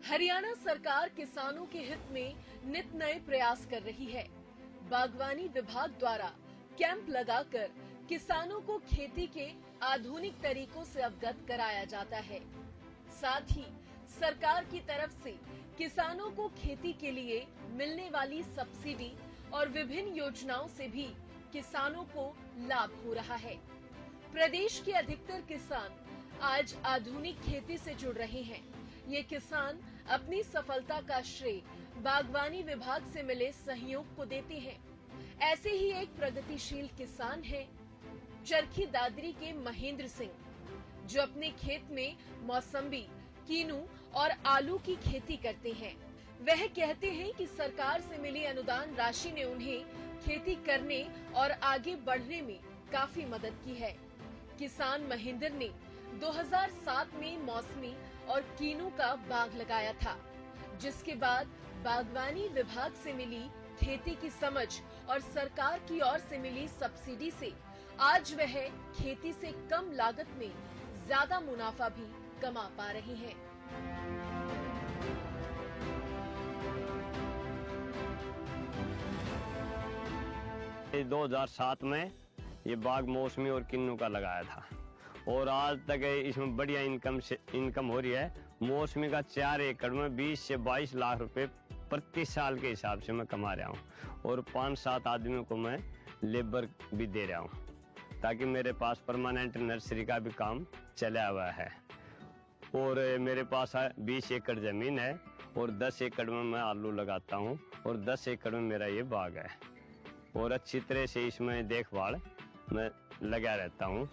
हरियाणा सरकार किसानों के हित में नित नए प्रयास कर रही है। बागवानी विभाग द्वारा कैंप लगाकर किसानों को खेती के आधुनिक तरीकों से अवगत कराया जाता है। साथ ही सरकार की तरफ से किसानों को खेती के लिए मिलने वाली सब्सिडी और विभिन्न योजनाओं से भी किसानों को लाभ हो रहा है। प्रदेश के अधिकतर किसान आज आधुनिक खेती से जुड़ रहे हैं। ये किसान अपनी सफलता का श्रेय बागवानी विभाग से मिले सहयोग को देते हैं। ऐसे ही एक प्रगतिशील किसान हैं चरखी दादरी के महेंद्र सिंह, जो अपने खेत में मौसम्बी, कीनू और आलू की खेती करते हैं। वह कहते हैं कि सरकार से मिली अनुदान राशि ने उन्हें खेती करने और आगे बढ़ने में काफी मदद की है। किसान महेंद्र ने 2007 में मौसमी और कीनू का बाग लगाया था, जिसके बाद बागवानी विभाग से मिली खेती की समझ और सरकार की ओर से मिली सब्सिडी से आज वह खेती से कम लागत में ज्यादा मुनाफा भी कमा पा रहे हैं। 2007 में ये बाग मौसमी और किन्नू का लगाया था और आज तक इसमें बढ़िया इनकम हो रही है। मौसमी का 4 एकड़ में 20 से 22 लाख रुपए प्रति साल के हिसाब से मैं कमा रहा हूँ और 5-7 आदमियों को मैं लेबर भी दे रहा हूँ, ताकि मेरे पास परमानेंट नर्सरी का भी काम चला हुआ है। और मेरे पास 20 एकड़ जमीन है और 10 एकड़ में मैं आलू लगाता हूँ और 10 एकड़ में मेरा ये बाग है और अच्छी तरह से इसमें देखभाल मैं लगा रहता हूँ।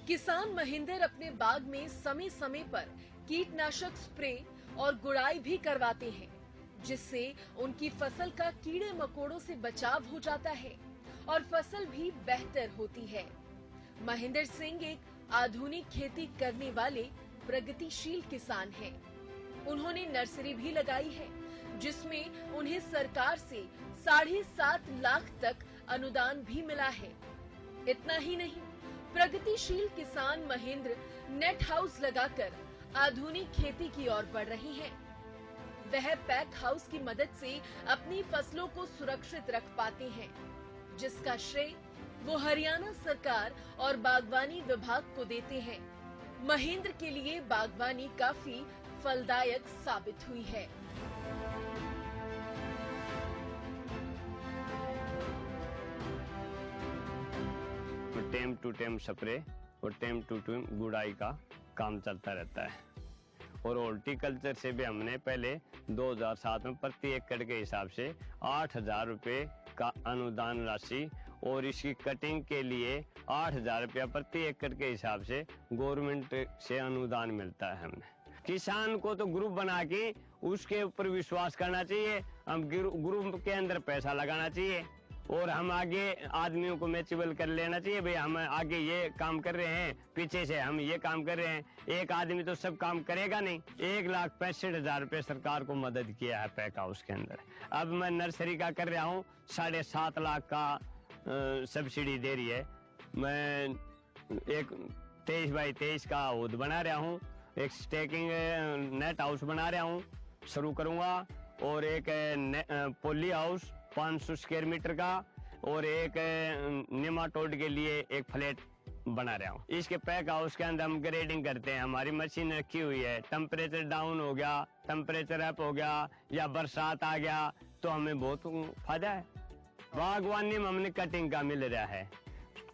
किसान महेंद्र अपने बाग में समय समय पर कीटनाशक स्प्रे और गुड़ाई भी करवाते हैं, जिससे उनकी फसल का कीड़े मकोड़ों से बचाव हो जाता है और फसल भी बेहतर होती है। महेंद्र सिंह एक आधुनिक खेती करने वाले प्रगतिशील किसान हैं। उन्होंने नर्सरी भी लगाई है, जिसमें उन्हें सरकार से 7.5 लाख तक अनुदान भी मिला है। इतना ही नहीं, प्रगतिशील किसान महेंद्र नेट हाउस लगाकर आधुनिक खेती की ओर बढ़ रही हैं। वह पैक हाउस की मदद से अपनी फसलों को सुरक्षित रख पाते हैं, जिसका श्रेय वो हरियाणा सरकार और बागवानी विभाग को देते हैं। महेंद्र के लिए बागवानी काफी फलदायक साबित हुई है। टाइम टू टाइम स्प्रे और टाइम टू टाइम गुड़ाई का काम चलता रहता है। और हॉर्टिकल्चर से भी हमने पहले 2007 में प्रति एकड़ के हिसाब से 8,000 रुपए का अनुदान राशि और इसकी कटिंग के लिए 8,000 रुपया प्रति एकड़ के हिसाब से गवर्नमेंट से अनुदान मिलता है। हमने किसान को तो ग्रुप बना के उसके ऊपर विश्वास करना चाहिए, हम ग्रुप के अंदर पैसा लगाना चाहिए और हम आगे आदमियों को मैचेबल कर लेना चाहिए। भाई हम आगे ये काम कर रहे हैं, पीछे से हम ये काम कर रहे हैं। एक आदमी तो सब काम करेगा नहीं। 1,65,000 रुपये सरकार को मदद किया है पैक हाउस के अंदर। अब मैं नर्सरी का कर रहा हूँ, 7.5 लाख का सब्सिडी दे रही है। मैं एक 23 बाई 23 का हौद बना रहा हूँ, एक स्टेकिंग नेट हाउस बना रहा हूँ, शुरू करूँगा, और एक पोली हाउस 500 स्क्वायर मीटर का और एक नेमाटोड के लिए एक फ्लैट बना रहा हूँ। इसके पैक हाउस के अंदर हम ग्रेडिंग करते हैं। हमारी मशीन रखी हुई है। टेम्परेचर डाउन हो गया, टेम्परेचर अप हो गया या बरसात आ गया तो हमें बहुत फायदा है। बागवानी में हमने कटिंग का मिल रहा है,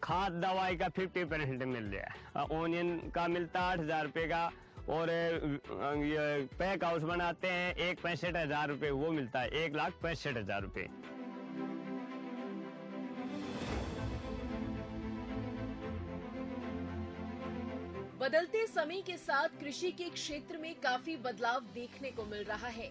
खाद दवाई का 50% मिल रहा है, ओनियन का मिलता 8,000 रुपये का, और ये पैक हाउस बनाते हैं 1,65,000 रुपये, वो मिलता है 1,65,000 रुपये। बदलते समय के साथ कृषि के क्षेत्र में काफी बदलाव देखने को मिल रहा है।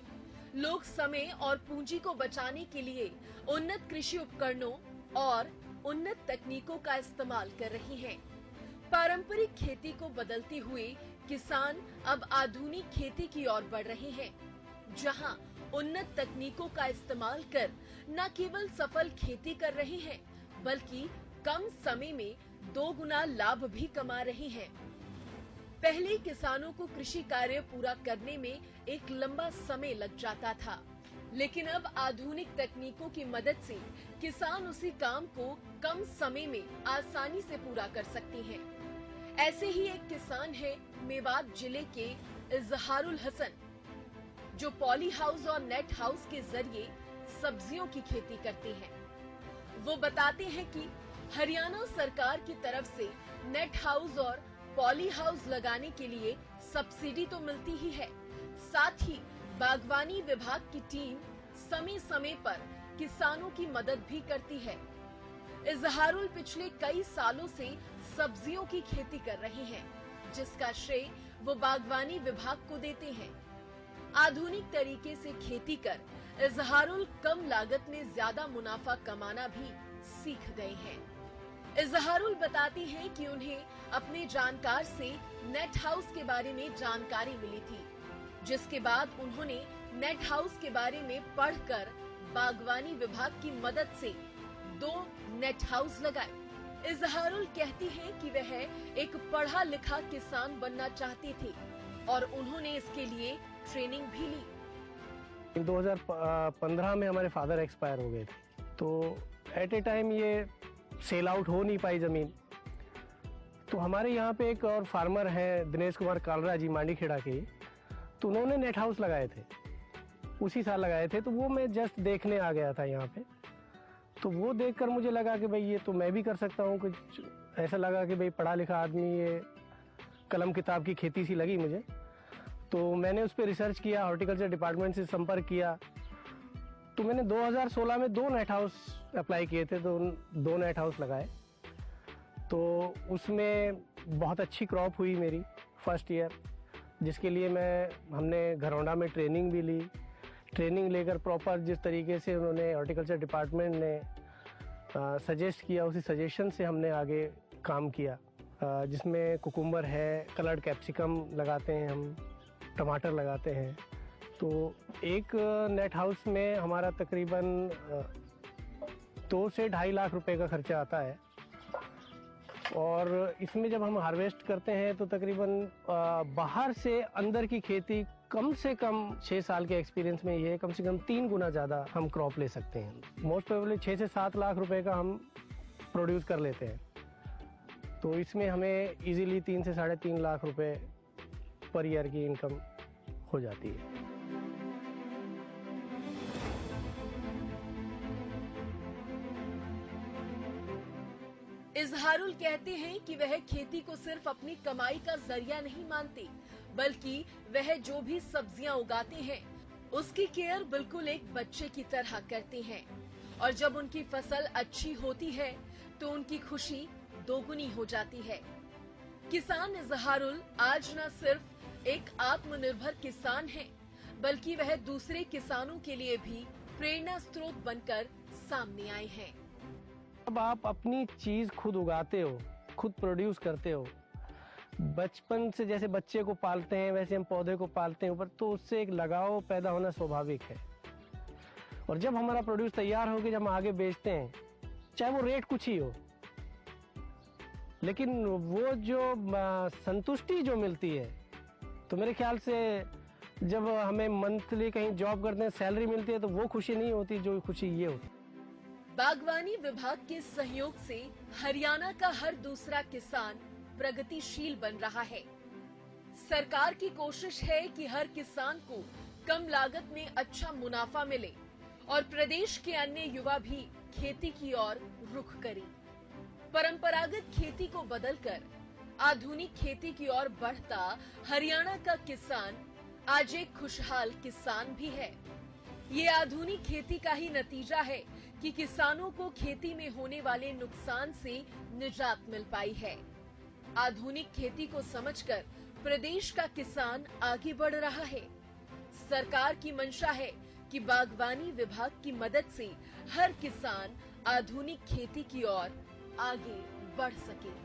लोग समय और पूंजी को बचाने के लिए उन्नत कृषि उपकरणों और उन्नत तकनीकों का इस्तेमाल कर रहे हैं। पारंपरिक खेती को बदलते हुए किसान अब आधुनिक खेती की ओर बढ़ रहे हैं, जहां उन्नत तकनीकों का इस्तेमाल कर न केवल सफल खेती कर रहे हैं, बल्कि कम समय में 2 गुना लाभ भी कमा रहे हैं। पहले किसानों को कृषि कार्य पूरा करने में एक लंबा समय लग जाता था, लेकिन अब आधुनिक तकनीकों की मदद से किसान उसी काम को कम समय में आसानी से पूरा कर सकते हैं। ऐसे ही एक किसान है मेवात जिले के इजहारुल हसन, जो पॉली हाउस और नेट हाउस के जरिए सब्जियों की खेती करते हैं। वो बताते हैं कि हरियाणा सरकार की तरफ से नेट हाउस और पॉली हाउस लगाने के लिए सब्सिडी तो मिलती ही है, साथ ही बागवानी विभाग की टीम समय समय पर किसानों की मदद भी करती है। इजहारुल पिछले कई सालों से सब्जियों की खेती कर रहे हैं, जिसका श्रेय वो बागवानी विभाग को देते हैं। आधुनिक तरीके से खेती कर इजहारुल कम लागत में ज्यादा मुनाफा कमाना भी सीख गए हैं। इजहारुल बताती हैं कि उन्हें अपने जानकार से नेट हाउस के बारे में जानकारी मिली थी, जिसके बाद उन्होंने नेट हाउस के बारे में पढ़कर बागवानी विभाग की मदद से 2 नेट हाउस लगाए। इजहारुल कहती हैं कि वह एक पढ़ा लिखा किसान बनना चाहती थी और उन्होंने इसके लिए ट्रेनिंग भी ली। 2015 में हमारे फादर एक्सपायर हो गए थे, तो एट ए टाइम ये सेल आउट हो नहीं पाई जमीन। तो हमारे यहाँ पे एक और फार्मर हैं दिनेश कुमार कालरा जी, मांडीखेड़ा के, तो उन्होंने नेट हाउस लगाए थे, उसी साल लगाए थे। तो वो मैं जस्ट देखने आ गया था यहाँ पे, तो वो देखकर मुझे लगा कि भाई ये तो मैं भी कर सकता हूँ। कुछ ऐसा लगा कि भाई पढ़ा लिखा आदमी, ये कलम किताब की खेती सी लगी मुझे। तो मैंने उस पर रिसर्च किया, हॉर्टिकल्चर डिपार्टमेंट से संपर्क किया। तो मैंने 2016 में 2 नेट हाउस अप्लाई किए थे, तो 2 नेट हाउस लगाए। तो उसमें बहुत अच्छी क्रॉप हुई मेरी फर्स्ट ईयर, जिसके लिए हमने घरौंडा में ट्रेनिंग भी ली। ट्रेनिंग लेकर प्रॉपर जिस तरीके से उन्होंने हॉर्टिकल्चर डिपार्टमेंट ने सजेस्ट किया, उसी सजेशन से हमने आगे काम किया, जिसमें कुकुम्बर है, कलर्ड कैप्सिकम लगाते हैं हम, टमाटर लगाते हैं। तो एक नेट हाउस में हमारा तकरीबन 2 से 2.5 लाख रुपए का खर्चा आता है। और इसमें जब हम हार्वेस्ट करते हैं तो तकरीबन बाहर से अंदर की खेती कम से कम 6 साल के एक्सपीरियंस में ये कम से कम 3 गुना ज़्यादा हम क्रॉप ले सकते हैं। मोस्ट प्रोबेबली 6 से 7 लाख रुपए का हम प्रोड्यूस कर लेते हैं। तो इसमें हमें इजीली 3 से 3.5 लाख रुपए पर ईयर की इनकम हो जाती है। इजहारुल कहते हैं कि वह खेती को सिर्फ अपनी कमाई का जरिया नहीं मानते, बल्कि वह जो भी सब्जियां उगाते हैं उसकी केयर बिल्कुल एक बच्चे की तरह करते हैं, और जब उनकी फसल अच्छी होती है तो उनकी खुशी दोगुनी हो जाती है। किसान इजहारुल आज न सिर्फ एक आत्मनिर्भर किसान है, बल्कि वह दूसरे किसानों के लिए भी प्रेरणा स्रोत बनकर सामने आए हैं। अब आप अपनी चीज खुद उगाते हो, खुद प्रोड्यूस करते हो, बचपन से जैसे बच्चे को पालते हैं वैसे हम पौधे को पालते हैं ऊपर, तो उससे एक लगाव पैदा होना स्वाभाविक है। और जब हमारा प्रोड्यूस तैयार होकर जब हम आगे बेचते हैं, चाहे वो रेट कुछ ही हो, लेकिन वो जो संतुष्टि जो मिलती है, तो मेरे ख्याल से जब हमें मंथली कहीं जॉब करते हैं सैलरी मिलती है, तो वो खुशी नहीं होती जो खुशी ये होती। बागवानी विभाग के सहयोग से हरियाणा का हर दूसरा किसान प्रगतिशील बन रहा है। सरकार की कोशिश है कि हर किसान को कम लागत में अच्छा मुनाफा मिले और प्रदेश के अन्य युवा भी खेती की ओर रुख करें। परंपरागत खेती को बदलकर आधुनिक खेती की ओर बढ़ता हरियाणा का किसान आज एक खुशहाल किसान भी है। ये आधुनिक खेती का ही नतीजा है कि किसानों को खेती में होने वाले नुकसान से निजात मिल पाई है। आधुनिक खेती को समझकर प्रदेश का किसान आगे बढ़ रहा है। सरकार की मंशा है कि बागवानी विभाग की मदद से हर किसान आधुनिक खेती की ओर आगे बढ़ सके।